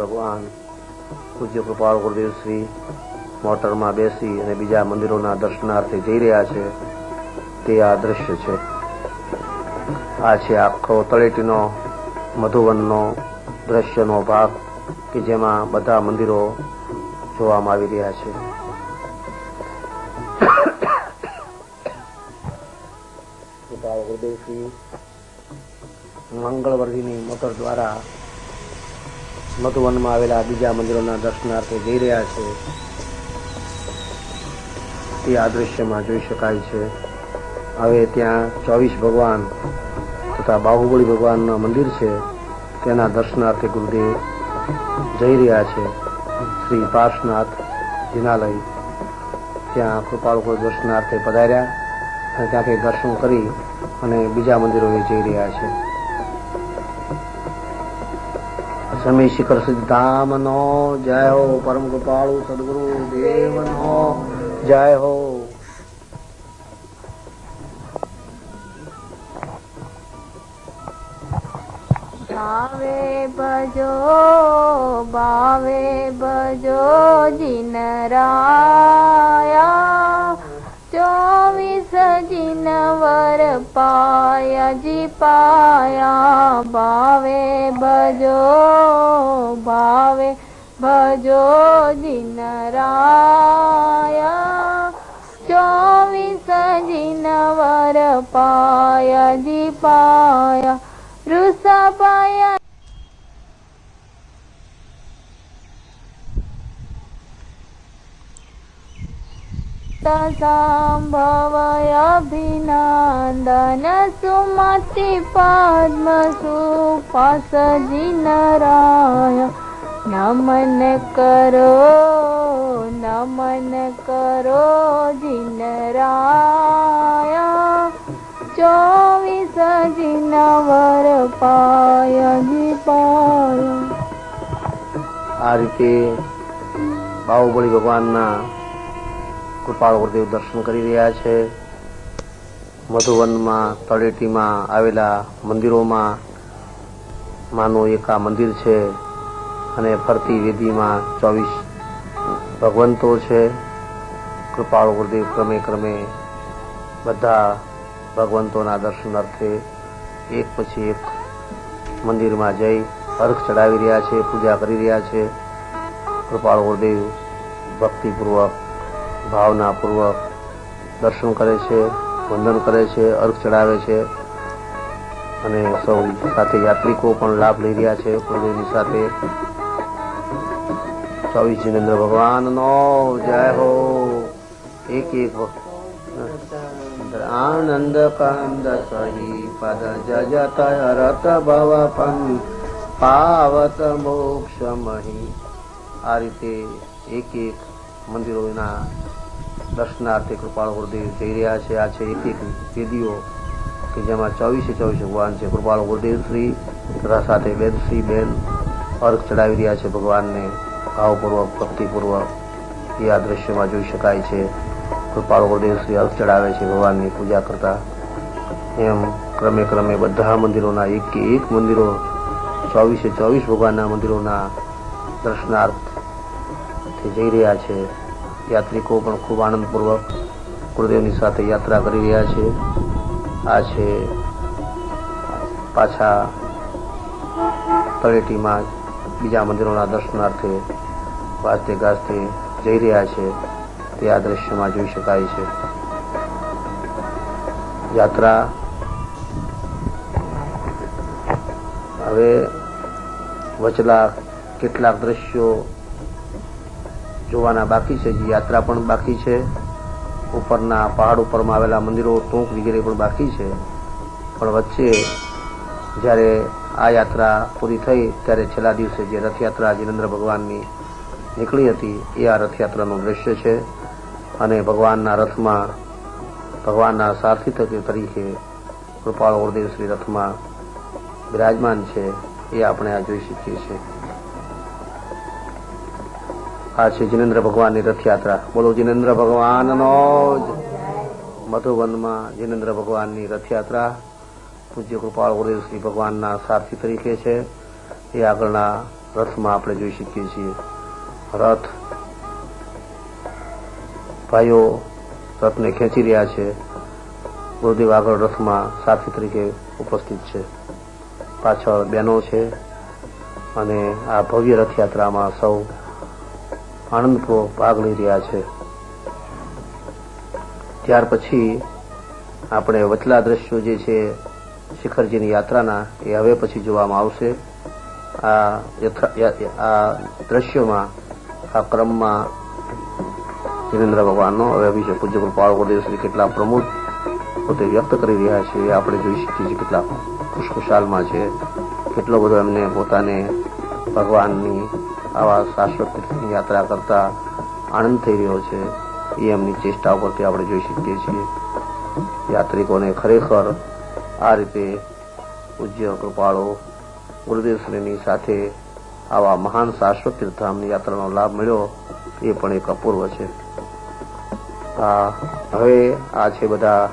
ભગવાન પૂજ્ય કૃપાળ ગુરુદેવ શ્રી મોટરમાં બેસી અને બીજા મંદિરોના દર્શનાર્થે જઈ રહ્યા છે તે આ દ્રશ્ય છે. આ છે આખો તળેટીનો મધુવનનો દ્રશ્યનો ભાગ કે જેમાં બધા મંદિરો જોવામાં આવી રહ્યા છે. કૃપાળ ગુરુદેવ શ્રી મંગળવર્ધીની મોટર દ્વારા મધુવનમાં આવેલા બીજા મંદિરોના દર્શનાર્થે જઈ રહ્યા છે તે આ દ્રશ્યમાં જોઈ શકાય છે. હવે ત્યાં 24 ભગવાન તથા બાહુબળી ભગવાનનું મંદિર છે તેના દર્શનાર્થે ગુરુદેવ જઈ રહ્યા છે. શ્રી પાર્શનાથ જિનાલય ત્યાં કૃપાળુ દર્શનાર્થે પધાર્યા અને ત્યાંથી દર્શન કરી અને બીજા મંદિરોએ જઈ રહ્યા છે. સમી શિખર સિદ્ધામનો જય હો. પરમ કૃપાળુ સદગુરુ દેવનો જય હો. બાવે ભજો જીનરાયા 24 જીનવર પાયા જી પાયા. ભાવે ભજો જીનરાયા 24 જીનવર પાયા જી પાયા. રૂસા પાયા સંભવય અભિનંદન સુમતિ પદ્મ સુપાસ જીનરાય. નમન કરો જીનરાય 24 જીનવર પાયા જી પાયા. આ રીતે બાહુબળી ભગવાનના કૃપાળ ગુરુદેવ દર્શન કરી રહ્યા છે. મધુવનમાં તળેટીમાં આવેલા મંદિરોમાં માનું એક આ મંદિર છે અને ફરતી વેદીમાં 24 ભગવંતો છે. કૃપાળ ગુરુદેવ ક્રમે બધા ભગવંતોના દર્શન અર્થે એક પછી એક મંદિરમાં જઈ અર્ઘ ચડાવી રહ્યા છે, પૂજા કરી રહ્યા છે. કૃપાળ ગુરુદેવ ભક્તિપૂર્વક ભાવનાપૂર્વક દર્શન કરે છે, વંદન કરે છે, અર્ઘ ચડાવે છે અને સૌ સાથે યાત્રિકો પણ લાભ લઈ રહ્યા છે ગુરુદેવની સાથે. 24 જીનેન્દ્ર ભગવાનનો જય હો. એક આનંદ કંદ સહી પદ જજત રત ભવ પાવત મોક્ષ મહી. આ રીતે એક મંદિરોના દર્શનાર્થે કૃપાળ ગુરુદેવ જઈ રહ્યા છે. આ છે એક વેદીઓ કે જેમાં 24 ભગવાન છે. કૃપાળ ગુરુદેવ શ્રી તથા સાથે વેદશ્રી બેન અર્ઘ ચડાવી રહ્યા છે ભગવાનને ભાવપૂર્વક ભક્તિપૂર્વક. એ આ દ્રશ્યમાં જોઈ શકાય છે. કૃપાળ ગુરુદેવ શ્રી અર્ઘ ચડાવે છે ભગવાનની પૂજા કરતા. એમ ક્રમે બધા મંદિરોના એક મંદિરો 24 ભગવાનના મંદિરોના દર્શનાર્થે જઈ રહ્યા છે. યાત્રિકો પણ ખૂબ આનંદપૂર્વક ગુરુદેવની સાથે યાત્રા કરી રહ્યા છે. આ છે પાછા તળેટીમાં બીજા મંદિરોના દર્શનાર્થે વાજતે ગાજતે જઈ રહ્યા છે તે આ દ્રશ્યમાં જોઈ શકાય છે. યાત્રા હવે વચલા કેટલાક દ્રશ્યો જોવાના બાકી છે. યાત્રા પણ બાકી છે. ઉપરના પહાડ ઉપરમાં આવેલા મંદિરો ટૂંક વગેરે પણ બાકી છે. પણ વચ્ચે જ્યારે આ યાત્રા પૂરી થઈ ત્યારે છેલ્લા દિવસે જે રથયાત્રા જીનેન્દ્ર ભગવાનની નીકળી હતી એ આ રથયાત્રાનું દ્રશ્ય છે. અને ભગવાનના રથમાં ભગવાનના સારથી તરીકે કૃપાળ ગુરુદેવ શ્રી રથમાં બિરાજમાન છે એ આપણે આ જોઈ શકીએ છીએ. આ છે જીનેન્દ્ર ભગવાનની રથયાત્રા. બોલો જીનેન્દ્ર ભગવાનનો જ. મધુવનમાં જીનેન્દ્ર ભગવાનની રથયાત્રા પૂજ્ય કૃપાળ ગુરુદેવ શ્રી ભગવાનના સારથી તરીકે છે. એ આગળના રથમાં આપણે જોઈ શકીએ છીએ. રથ ભાઈઓ રથને ખેંચી રહ્યા છે. ગુરુદેવ આગળ રથમાં સાથી તરીકે ઉપસ્થિત છે. પાછળ બહેનો છે અને આ ભવ્ય રથયાત્રામાં સૌ આનંદપૂર્વક ભાગ લઈ રહ્યા છે. ત્યાર પછી આપણે વચલા દ્રશ્યો જે છે શિખરજીની યાત્રાના એ હવે પછી જોવામાં આવશે. આ દ્રશ્યોમાં આ ક્રમમાં જીનેન્દ્ર ભગવાનનો હવે અભિષેક પૂજ્ય કૃપાળુ ગુરુદેવ શ્રી કેટલા પ્રમુખ પોતે વ્યક્ત કરી રહ્યા છે એ આપણે જોઈ શકીએ છીએ. કેટલા ખુશખુશાલમાં છે, કેટલો બધો એમને પોતાને ભગવાનની આવા શાશ્વત તીર્થની યાત્રા કરતા આનંદ થઈ રહ્યો છે એ એમની ચેષ્ટા ઉપરથી આપણે જોઈ શકીએ છીએ. યાત્રિકોને ખરેખર આ રીતે પૂજ્ય કૃપાળુ ગુરુદેવશ્રીની સાથે આવા મહાન શાશ્વત તીર્થધામની યાત્રાનો લાભ મળ્યો એ પણ એક અપૂર્વ છે. હવે આ છે બધા